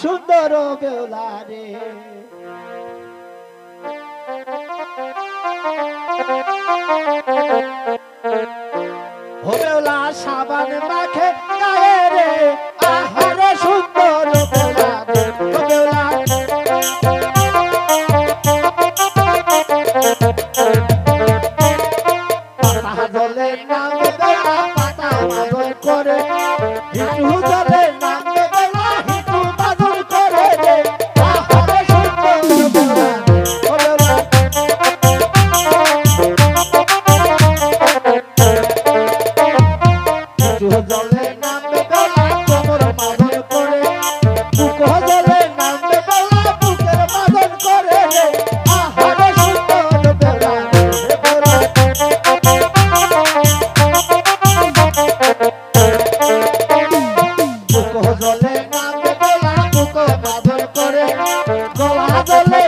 সুন্দর বেউলা রে ও বেউলা সাবান মাখে গায়ে রে আহারে সুন্দর বেউলা রে ও বেউলা পাতা জলে নামে বেউলা পাতা মাদল করে হিটু জলে নামে বেউলা হিটু মাদল করে রে আহারে সুন্দর বেউলা ও বেউলা জলে নামবে বেলা কোমর মাদল করে বুক জলে নামবে বেলা বুকের মাদল করে রে আহারে সুন্দর বেলা বেলা বুক জলে নামবে বেলা বুক মাদল করে গলা জলে